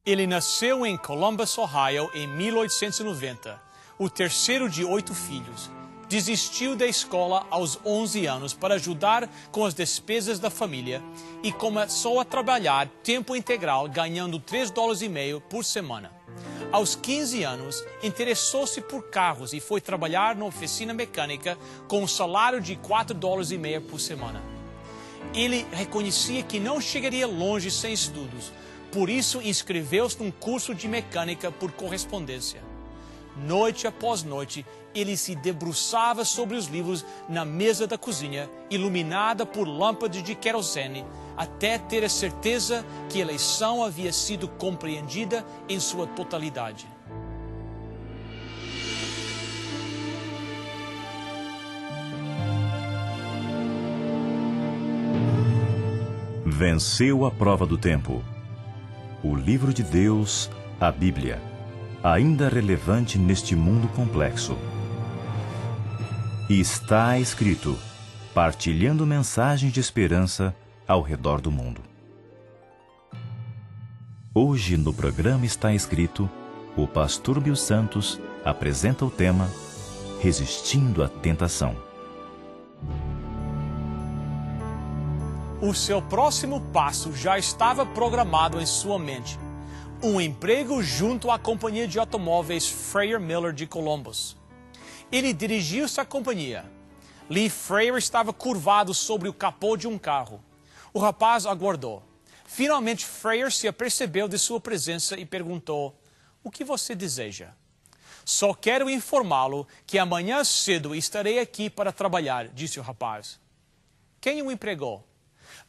Ele nasceu em Columbus, Ohio, em 1890, o terceiro de 8 filhos. Desistiu da escola aos 11 anos para ajudar com as despesas da família e começou a trabalhar tempo integral, ganhando $3,50 por semana. Aos 15 anos, interessou-se por carros e foi trabalhar na oficina mecânica com um salário de $4,50 por semana. Ele reconhecia que não chegaria longe sem estudos, por isso inscreveu-se num curso de mecânica por correspondência. Noite após noite, ele se debruçava sobre os livros na mesa da cozinha, iluminada por lâmpadas de querosene, até ter a certeza que a lição havia sido compreendida em sua totalidade. Venceu a prova do tempo. O livro de Deus, a Bíblia, ainda relevante neste mundo complexo. E está escrito, partilhando mensagens de esperança ao redor do mundo. Hoje no programa Está Escrito, o pastor Bill Santos apresenta o tema Resistindo à Tentação. O seu próximo passo já estava programado em sua mente. Um emprego junto à companhia de automóveis Freyer Miller de Columbus. Ele dirigiu-se à companhia. Lee Freyer estava curvado sobre o capô de um carro. O rapaz aguardou. Finalmente, Freyer se apercebeu de sua presença e perguntou: "O que você deseja?" "Só quero informá-lo que amanhã cedo estarei aqui para trabalhar", disse o rapaz. "Quem o empregou?"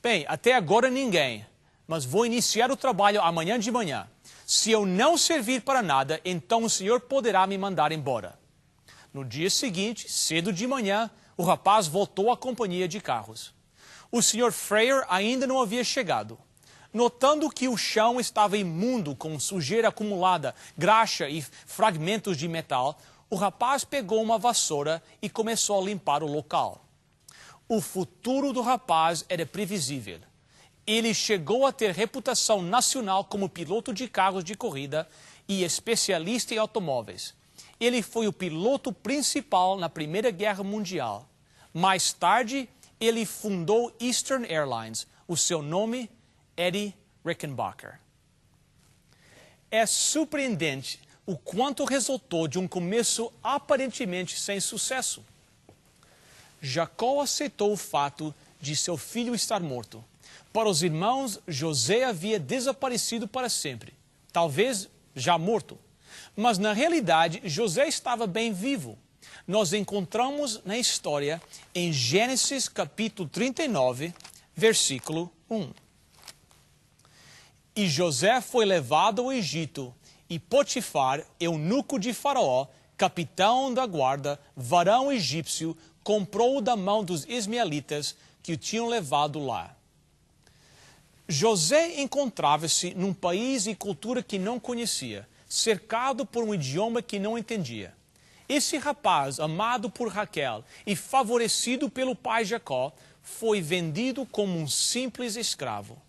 "Bem, até agora ninguém, mas vou iniciar o trabalho amanhã de manhã. Se eu não servir para nada, então o senhor poderá me mandar embora." No dia seguinte, cedo de manhã, o rapaz voltou à companhia de carros. O Sr. Freyer ainda não havia chegado. Notando que o chão estava imundo com sujeira acumulada, graxa e fragmentos de metal, o rapaz pegou uma vassoura e começou a limpar o local. O futuro do rapaz era previsível. Ele chegou a ter reputação nacional como piloto de carros de corrida e especialista em automóveis. Ele foi o piloto principal na Primeira Guerra Mundial. Mais tarde, ele fundou Eastern Airlines. O seu nome, Eddie Rickenbacker. É surpreendente o quanto resultou de um começo aparentemente sem sucesso. Jacó aceitou o fato de seu filho estar morto. Para os irmãos, José havia desaparecido para sempre, talvez já morto. Mas, na realidade, José estava bem vivo. Nós encontramos na história em Gênesis capítulo 39, versículo 1. "E José foi levado ao Egito, e Potifar, eunuco de Faraó, capitão da guarda, varão egípcio, comprou-o da mão dos ismaelitas que o tinham levado lá." José encontrava-se num país e cultura que não conhecia, cercado por um idioma que não entendia. Esse rapaz, amado por Raquel e favorecido pelo pai Jacó, foi vendido como um simples escravo.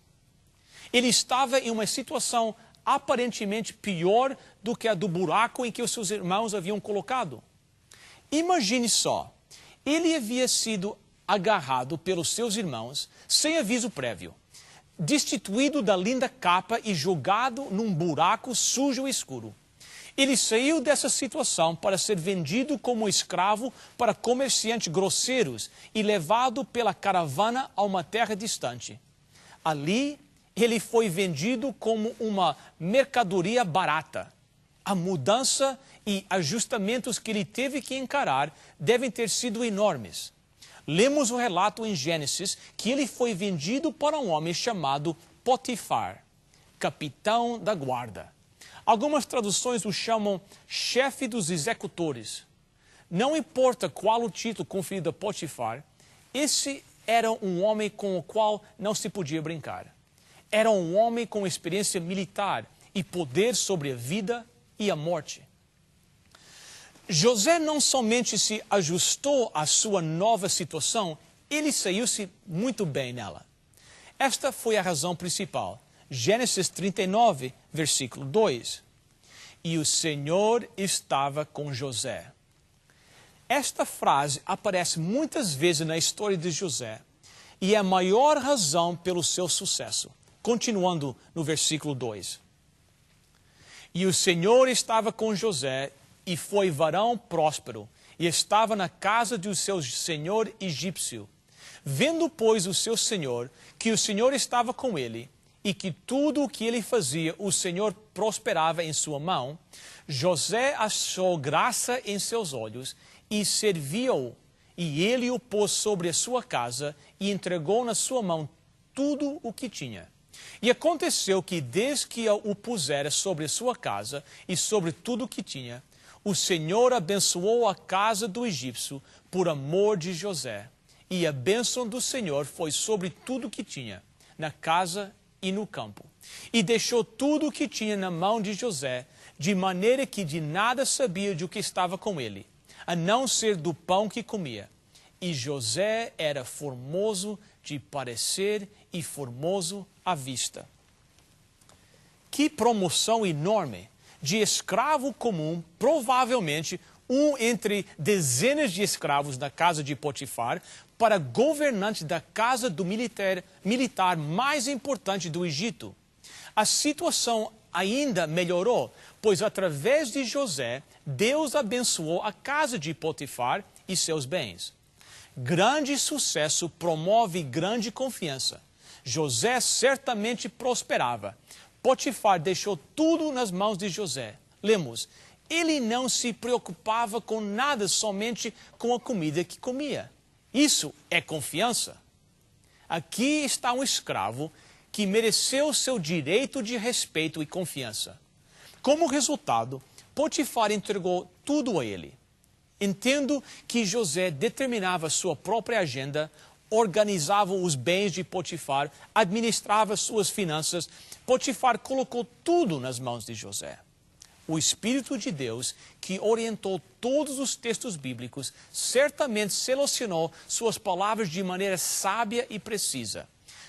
Ele estava em uma situação aparentemente pior do que a do buraco em que os seus irmãos haviam colocado. Imagine só, ele havia sido agarrado pelos seus irmãos sem aviso prévio, destituído da linda capa e jogado num buraco sujo e escuro. Ele saiu dessa situação para ser vendido como escravo para comerciantes grosseiros e levado pela caravana a uma terra distante. Ali, ele foi vendido como uma mercadoria barata. A mudança e ajustamentos que ele teve que encarar devem ter sido enormes. Lemos o relato em Gênesis que ele foi vendido para um homem chamado Potifar, capitão da guarda. Algumas traduções o chamam chefe dos executores. Não importa qual o título conferido a Potifar, esse era um homem com o qual não se podia brincar. Era um homem com experiência militar e poder sobre a vida e a morte. José não somente se ajustou à sua nova situação, ele saiu-se muito bem nela. Esta foi a razão principal. Gênesis 39, versículo 2. E o Senhor estava com José. Esta frase aparece muitas vezes na história de José e é a maior razão pelo seu sucesso. Continuando no versículo 2. E o Senhor estava com José e foi varão próspero e estava na casa do seu senhor egípcio. Vendo, pois, o seu senhor, que o Senhor estava com ele e que tudo o que ele fazia, o Senhor prosperava em sua mão, José achou graça em seus olhos e serviu-o, e ele o pôs sobre a sua casa e entregou na sua mão tudo o que tinha. E aconteceu que, desde que o pusera sobre a sua casa e sobre tudo o que tinha, o Senhor abençoou a casa do egípcio por amor de José. E a bênção do Senhor foi sobre tudo o que tinha, na casa e no campo. E deixou tudo o que tinha na mão de José, de maneira que de nada sabia de o que estava com ele, a não ser do pão que comia. E José era formoso de parecer e formoso à vista. Que promoção enorme! De escravo comum, provavelmente um entre dezenas de escravos da casa de Potifar, para governante da casa do militar mais importante do Egito. A situação ainda melhorou, pois através de José, Deus abençoou a casa de Potifar e seus bens. Grande sucesso promove grande confiança. José certamente prosperava. Potifar deixou tudo nas mãos de José. Lemos, ele não se preocupava com nada, somente com a comida que comia. Isso é confiança. Aqui está um escravo que mereceu seu direito de respeito e confiança. Como resultado, Potifar entregou tudo a ele. Entendo que José determinava sua própria agenda, organizava os bens de Potifar, administrava suas finanças. Potifar colocou tudo nas mãos de José. O Espírito de Deus, que orientou todos os textos bíblicos, certamente selecionou suas palavras de maneira sábia e precisa.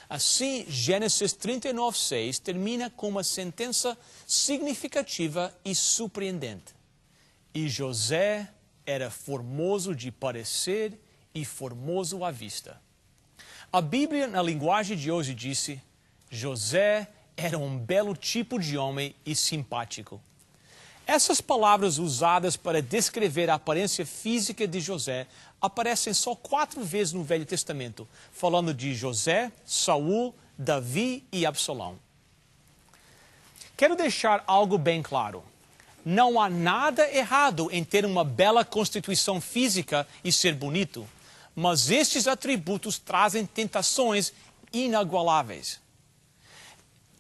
Assim, Gênesis 39:6 termina com uma sentença significativa e surpreendente. E José era formoso de parecer e formoso à vista. A Bíblia, na linguagem de hoje, disse: José era um belo tipo de homem e simpático. Essas palavras usadas para descrever a aparência física de José aparecem só 4 vezes no Velho Testamento, falando de José, Saul, Davi e Absalão. Quero deixar algo bem claro. Não há nada errado em ter uma bela constituição física e ser bonito, mas estes atributos trazem tentações inagualáveis.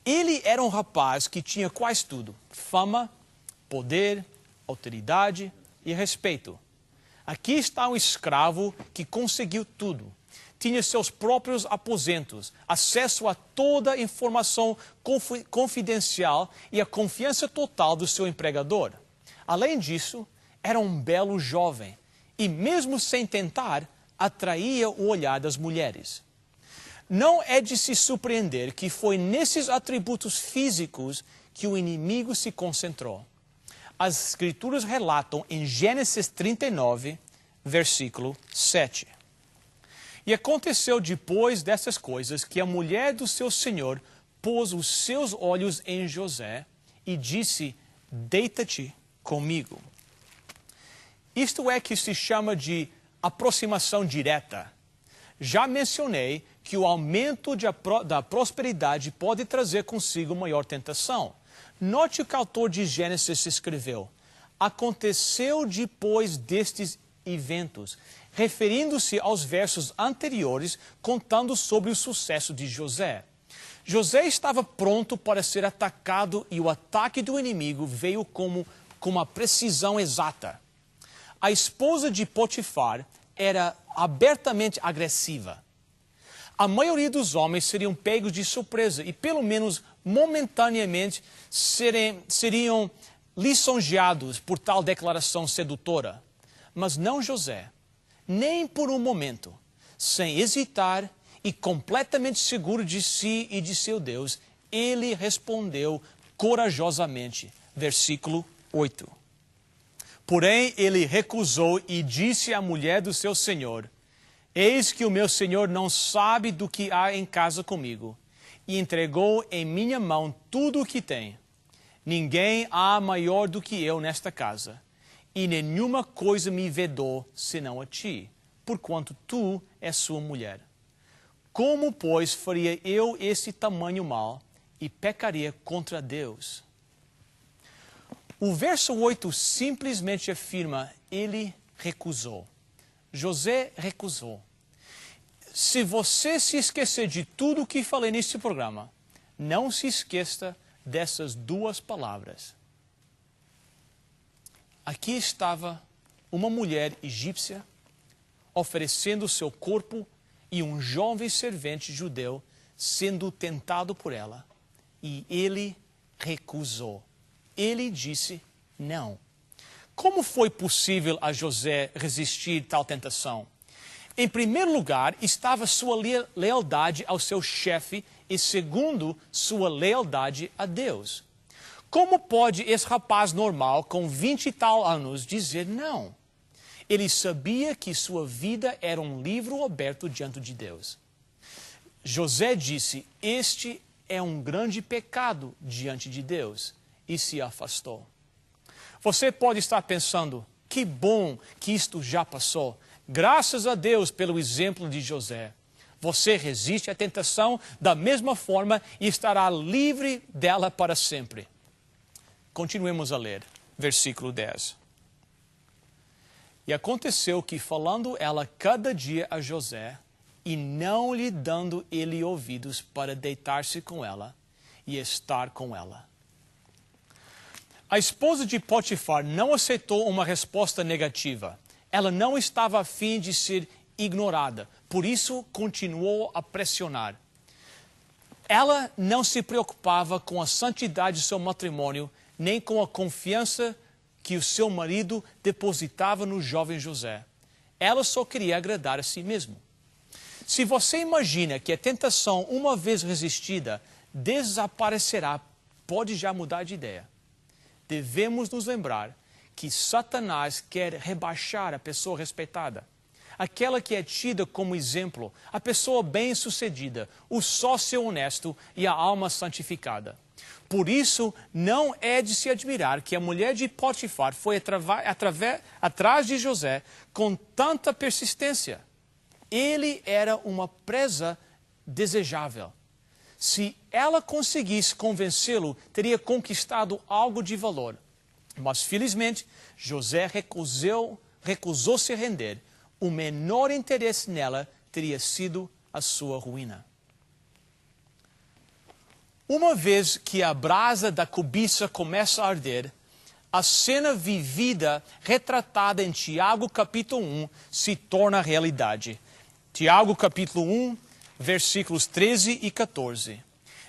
Ele era um rapaz que tinha quase tudo: fama, poder, autoridade e respeito. Aqui está um escravo que conseguiu tudo. Tinha seus próprios aposentos, acesso a toda a informação confidencial e a confiança total do seu empregador. Além disso, era um belo jovem e, mesmo sem tentar, atraía o olhar das mulheres. Não é de se surpreender que foi nesses atributos físicos que o inimigo se concentrou. As Escrituras relatam em Gênesis 39, versículo 7. E aconteceu depois dessas coisas que a mulher do seu senhor pôs os seus olhos em José e disse: deita-te comigo. Isto é que se chama de aproximação direta. Já mencionei que o aumento da prosperidade pode trazer consigo maior tentação. Note o que o autor de Gênesis escreveu: aconteceu depois destes eventos, referindo-se aos versos anteriores, contando sobre o sucesso de José. José estava pronto para ser atacado e o ataque do inimigo veio com uma precisão exata. A esposa de Potifar era abertamente agressiva. A maioria dos homens seriam pegos de surpresa e, pelo menos momentaneamente, seriam lisonjeados por tal declaração sedutora. Mas não José, nem por um momento. Sem hesitar e completamente seguro de si e de seu Deus, ele respondeu corajosamente. Versículo 8. Porém, ele recusou e disse à mulher do seu senhor: eis que o meu senhor não sabe do que há em casa comigo, e entregou em minha mão tudo o que tem. Ninguém há maior do que eu nesta casa, e nenhuma coisa me vedou senão a ti, porquanto tu és sua mulher. Como, pois, faria eu esse tamanho mal e pecaria contra Deus? O verso 8 simplesmente afirma: ele recusou. José recusou. Se você se esquecer de tudo o que falei neste programa, não se esqueça dessas duas palavras. Aqui estava uma mulher egípcia oferecendo seu corpo e um jovem servente judeu sendo tentado por ela. E ele recusou. Ele disse não. Como foi possível a José resistir tal tentação? Em primeiro lugar, estava sua lealdade ao seu chefe e, segundo, sua lealdade a Deus. Como pode esse rapaz normal, com 20 e tal anos, dizer não? Ele sabia que sua vida era um livro aberto diante de Deus. José disse: este é um grande pecado diante de Deus, e se afastou. Você pode estar pensando: que bom que isto já passou. Graças a Deus pelo exemplo de José. Você resiste à tentação da mesma forma e estará livre dela para sempre. Continuemos a ler, versículo 10. E aconteceu que, falando ela cada dia a José, e não lhe dando ele ouvidos para deitar-se com ela e estar com ela. A esposa de Potifar não aceitou uma resposta negativa. Ela não estava a fim de ser ignorada, por isso continuou a pressionar. Ela não se preocupava com a santidade de seu matrimônio, nem com a confiança que o seu marido depositava no jovem José. Ela só queria agradar a si mesma. Se você imagina que a tentação, uma vez resistida, desaparecerá, pode já mudar de ideia. Devemos nos lembrar que Satanás quer rebaixar a pessoa respeitada, aquela que é tida como exemplo, a pessoa bem-sucedida, o sócio honesto e a alma santificada. Por isso, não é de se admirar que a mulher de Potifar foi atrás de José com tanta persistência. Ele era uma presa desejável. Se ela conseguisse convencê-lo, teria conquistado algo de valor. Mas, felizmente, José recusou-se a render. O menor interesse nela teria sido a sua ruína. Uma vez que a brasa da cobiça começa a arder, a cena vivida, retratada em Tiago capítulo 1, se torna realidade. Tiago capítulo 1, versículos 13 e 14.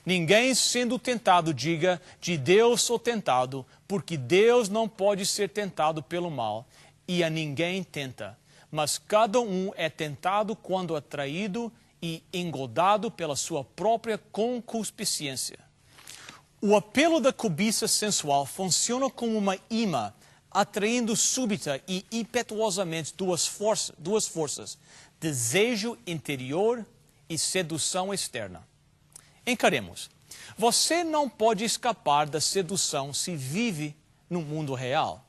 Ninguém sendo tentado diga: de Deus sou tentado, porque Deus não pode ser tentado pelo mal, e a ninguém tenta. Mas cada um é tentado quando atraído e engodado pela sua própria concupiscência. O apelo da cobiça sensual funciona como uma imã, atraindo súbita e impetuosamente duas forças, desejo interior e sedução externa. Encaremos. Você não pode escapar da sedução se vive no mundo real.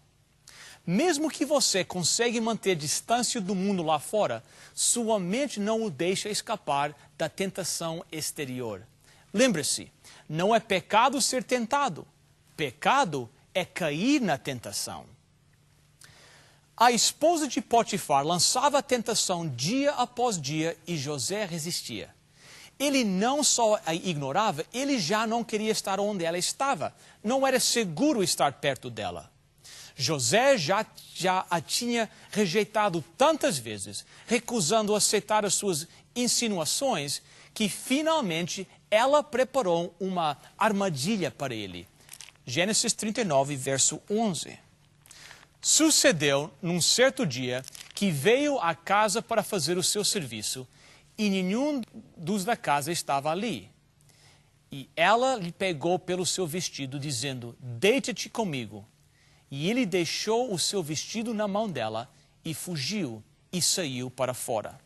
Mesmo que você consiga manter distância do mundo lá fora, sua mente não o deixa escapar da tentação exterior. Lembre-se, não é pecado ser tentado. Pecado é cair na tentação. A esposa de Potifar lançava a tentação dia após dia e José resistia. Ele não só a ignorava, ele já não queria estar onde ela estava. Não era seguro estar perto dela. José já a tinha rejeitado tantas vezes, recusando aceitar as suas insinuações, que finalmente ela preparou uma armadilha para ele. Gênesis 39, verso 11. Sucedeu, num certo dia, que veio à casa para fazer o seu serviço, e nenhum dos da casa estava ali. E ela lhe pegou pelo seu vestido, dizendo, deita-te comigo. E ele deixou o seu vestido na mão dela e fugiu e saiu para fora.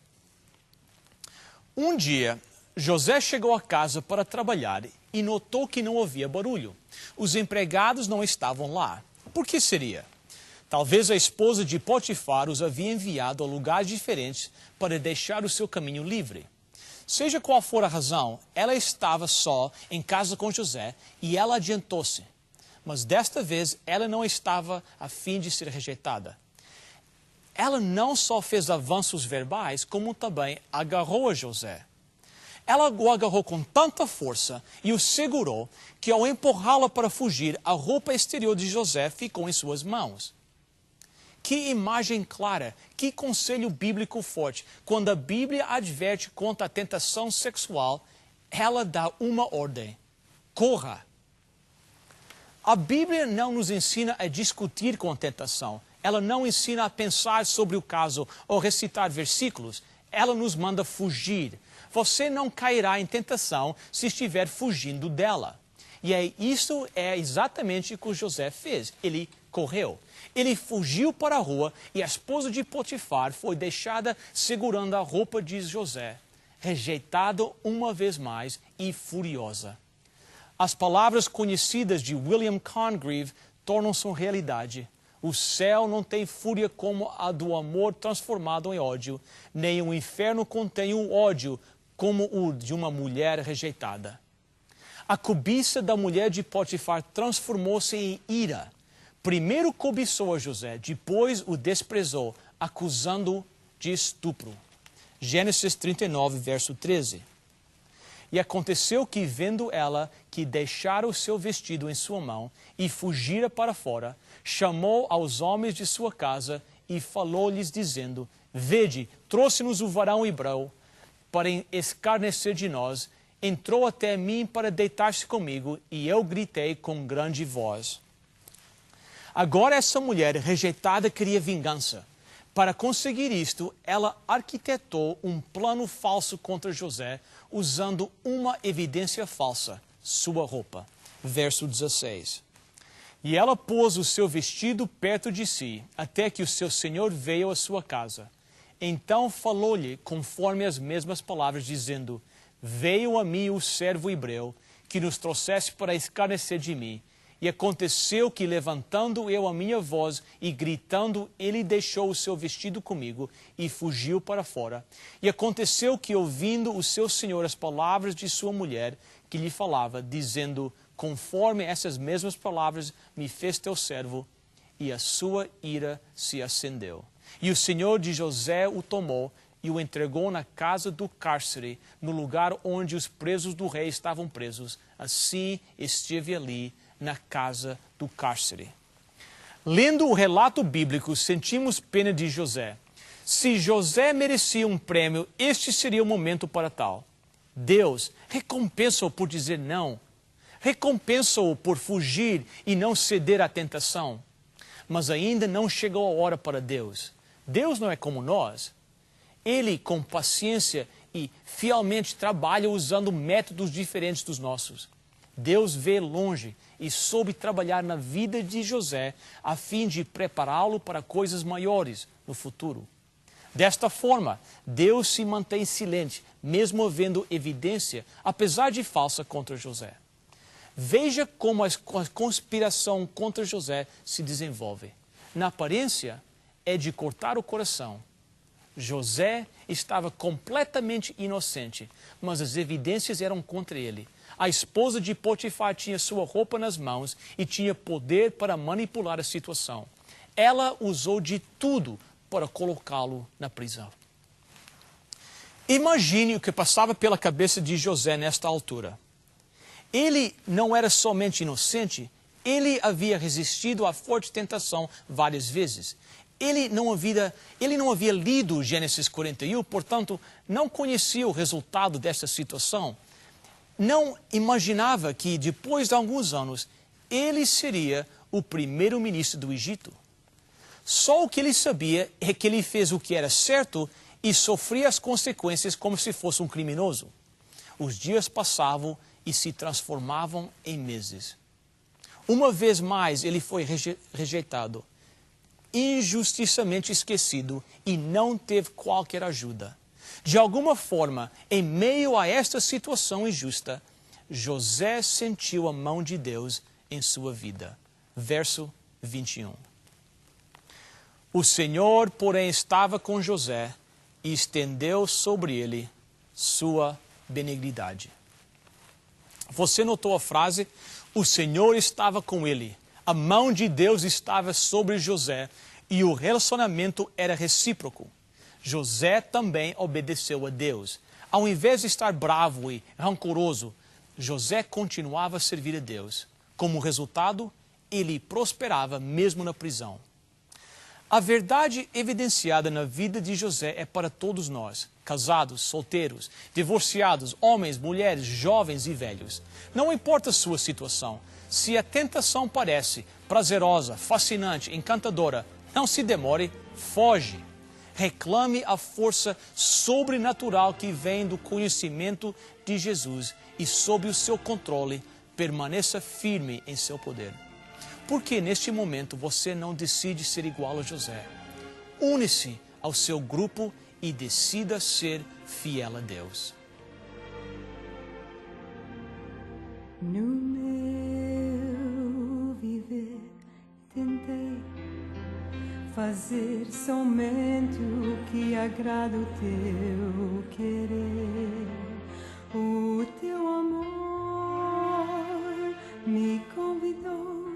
Um dia, José chegou a casa para trabalhar e notou que não havia barulho. Os empregados não estavam lá. Por que seria? Talvez a esposa de Potifar os havia enviado a lugares diferentes para deixar o seu caminho livre. Seja qual for a razão, ela estava só em casa com José e ela adiantou-se. Mas desta vez ela não estava a fim de ser rejeitada. Ela não só fez avanços verbais, como também agarrou a José. Ela o agarrou com tanta força e o segurou que ao empurrá-la para fugir, a roupa exterior de José ficou em suas mãos. Que imagem clara, que conselho bíblico forte. Quando a Bíblia adverte contra a tentação sexual, ela dá uma ordem: corra. A Bíblia não nos ensina a discutir com a tentação. Ela não ensina a pensar sobre o caso ou recitar versículos. Ela nos manda fugir. Você não cairá em tentação se estiver fugindo dela. E isso é exatamente o que José fez. Ele correu. Ele fugiu para a rua e a esposa de Potifar foi deixada segurando a roupa de José, rejeitado uma vez mais e furiosa. As palavras conhecidas de William Congreve tornam-se realidade. O céu não tem fúria como a do amor transformado em ódio, nem o inferno contém o ódio como o de uma mulher rejeitada. A cobiça da mulher de Potifar transformou-se em ira. Primeiro cobiçou a José, depois o desprezou, acusando-o de estupro. Gênesis 39, verso 13. E aconteceu que, vendo ela que deixara o seu vestido em sua mão e fugira para fora, chamou aos homens de sua casa e falou-lhes, dizendo, vede, trouxe-nos o varão hebreu para escarnecer de nós, entrou até mim para deitar-se comigo, e eu gritei com grande voz. Agora essa mulher rejeitada queria vingança. Para conseguir isto, ela arquitetou um plano falso contra José, usando uma evidência falsa, sua roupa. Verso 16. E ela pôs o seu vestido perto de si, até que o seu senhor veio à sua casa. Então falou-lhe conforme as mesmas palavras, dizendo, veio a mim o servo hebreu, que nos trouxesse para escarnecer de mim. E aconteceu que, levantando eu a minha voz e gritando, ele deixou o seu vestido comigo e fugiu para fora. E aconteceu que, ouvindo o seu senhor as palavras de sua mulher, que lhe falava, dizendo, conforme essas mesmas palavras me fez teu servo, e a sua ira se acendeu. E o senhor de José o tomou e o entregou na casa do cárcere, no lugar onde os presos do rei estavam presos. Assim esteve ali na casa do cárcere. Lendo o relato bíblico, sentimos pena de José. Se José merecia um prêmio, este seria o momento para tal. Deus recompensa-o por dizer não. Recompensa-o por fugir e não ceder à tentação. Mas ainda não chegou a hora para Deus. Deus não é como nós. Ele, com paciência e fielmente, trabalha usando métodos diferentes dos nossos. Deus vê longe e soube trabalhar na vida de José a fim de prepará-lo para coisas maiores no futuro. Desta forma, Deus se mantém silente, mesmo havendo evidência, apesar de falsa, contra José. Veja como a conspiração contra José se desenvolve. Na aparência, é de cortar o coração. José estava completamente inocente, mas as evidências eram contra ele. A esposa de Potifar tinha sua roupa nas mãos e tinha poder para manipular a situação. Ela usou de tudo para colocá-lo na prisão. Imagine o que passava pela cabeça de José nesta altura. Ele não era somente inocente, ele havia resistido à forte tentação várias vezes. Ele não havia lido Gênesis 41, portanto, não conhecia o resultado dessa situação. Não imaginava que, depois de alguns anos, ele seria o primeiro-ministro do Egito. Só o que ele sabia é que ele fez o que era certo e sofria as consequências como se fosse um criminoso. Os dias passavam e se transformavam em meses. Uma vez mais ele foi rejeitado, injustamente esquecido e não teve qualquer ajuda. De alguma forma, em meio a esta situação injusta, José sentiu a mão de Deus em sua vida. Verso 21. O Senhor, porém, estava com José e estendeu sobre ele sua benignidade. Você notou a frase? O Senhor estava com ele. A mão de Deus estava sobre José e o relacionamento era recíproco. José também obedeceu a Deus. Ao invés de estar bravo e rancoroso, José continuava a servir a Deus. Como resultado, ele prosperava mesmo na prisão. A verdade evidenciada na vida de José é para todos nós, casados, solteiros, divorciados, homens, mulheres, jovens e velhos. Não importa a sua situação, se a tentação parece prazerosa, fascinante, encantadora, não se demore, foge. Reclame a força sobrenatural que vem do conhecimento de Jesus e, sob o seu controle, permaneça firme em seu poder. Por que neste momento você não decide ser igual a José? Une-se ao seu grupo e decida ser fiel a Deus. No meu viver tentei fazer somente o que agrada o teu querer. O teu amor me convidou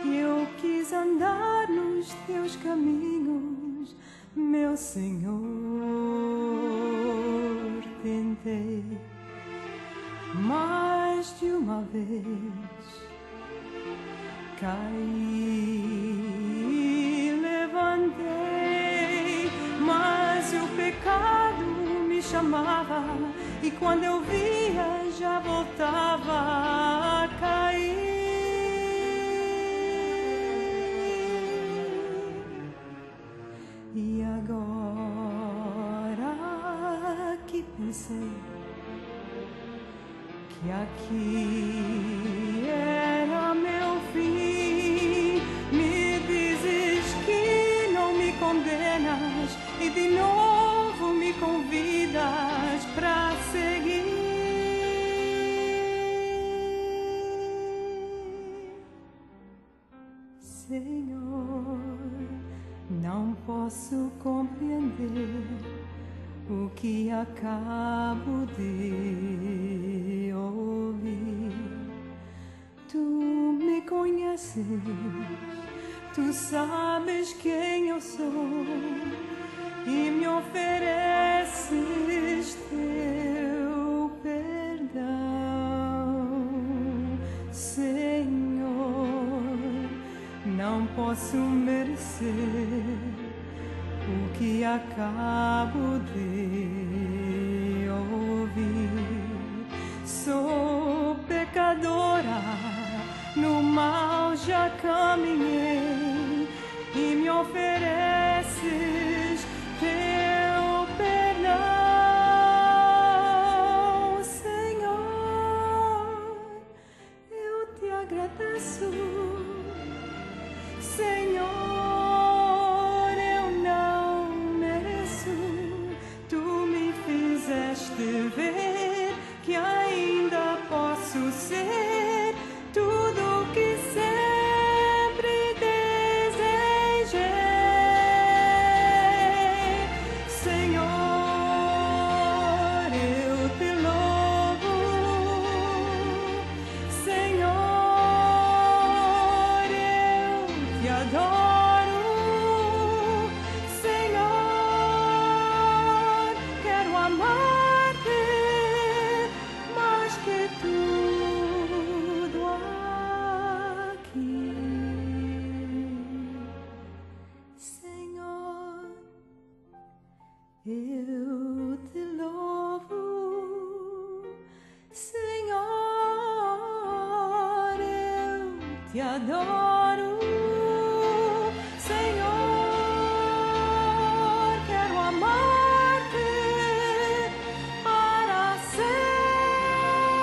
e eu quis andar nos teus caminhos, meu Senhor. Tentei mais de uma vez, caí, levantei, mas o pecado me chamava e quando eu via já voltava a cair. E agora que pensei que aqui era meu fim, me dizes que não me condenas e de novo me convidas para seguir. Senhor, não posso compreender o que acabo de ouvir. Tu me conheces, tu sabes quem eu sou e me ofereces teu perdão. Senhor, não posso merecer o que acabo de ouvir. Sou pecadora, no mal já caminhei e me ofereces teu perdão. Senhor, eu te agradeço. Senhor, ver que ainda posso ser tudo o que sempre desejei. Senhor, eu te louvo. Senhor, eu te adoro. Senhor, quero amar tudo aqui. Senhor, eu te louvo. Senhor, eu te adoro. Senhor, quero amar-te para sempre.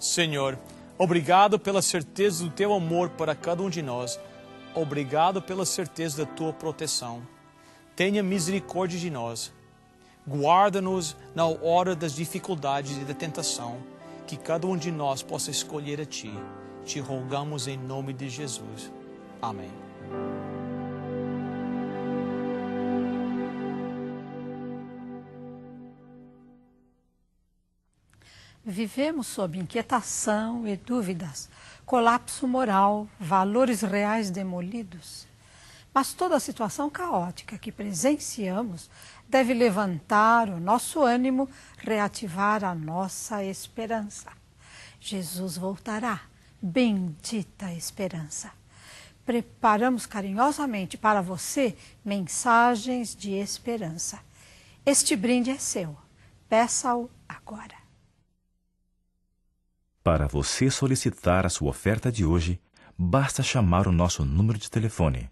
Senhor, obrigado pela certeza do Teu amor para cada um de nós. Obrigado pela certeza da Tua proteção. Tenha misericórdia de nós. Guarda-nos na hora das dificuldades e da tentação, que cada um de nós possa escolher a Ti. Te rogamos em nome de Jesus. Amém. Vivemos sob inquietação e dúvidas, colapso moral, valores reais demolidos. Mas toda a situação caótica que presenciamos deve levantar o nosso ânimo, reativar a nossa esperança. Jesus voltará, bendita esperança. Preparamos carinhosamente para você mensagens de esperança. Este brinde é seu. Peça-o agora. Para você solicitar a sua oferta de hoje, basta chamar o nosso número de telefone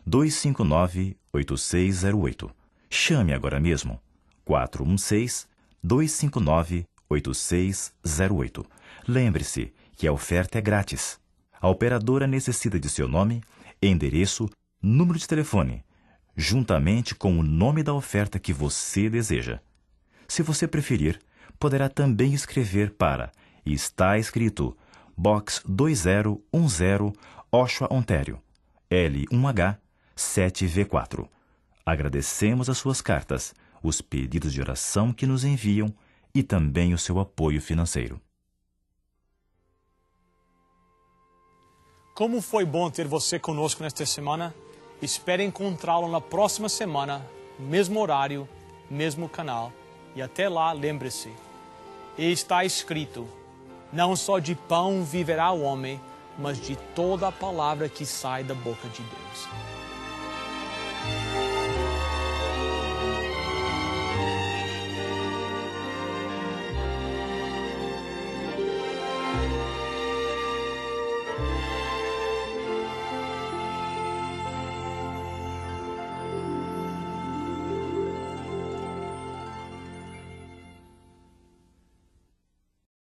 416-259-8608. Chame agora mesmo 416-259-8608. Lembre-se que a oferta é grátis. A operadora necessita de seu nome, endereço, número de telefone, juntamente com o nome da oferta que você deseja. Se você preferir, poderá também escrever para Está Escrito, Box 2010, Oshawa, Ontário, L1H 7V4. Agradecemos as suas cartas, os pedidos de oração que nos enviam e também o seu apoio financeiro. Como foi bom ter você conosco nesta semana. Espero encontrá-lo na próxima semana, mesmo horário, mesmo canal. E até lá, lembre-se, está escrito, não só de pão viverá o homem, mas de toda a palavra que sai da boca de Deus.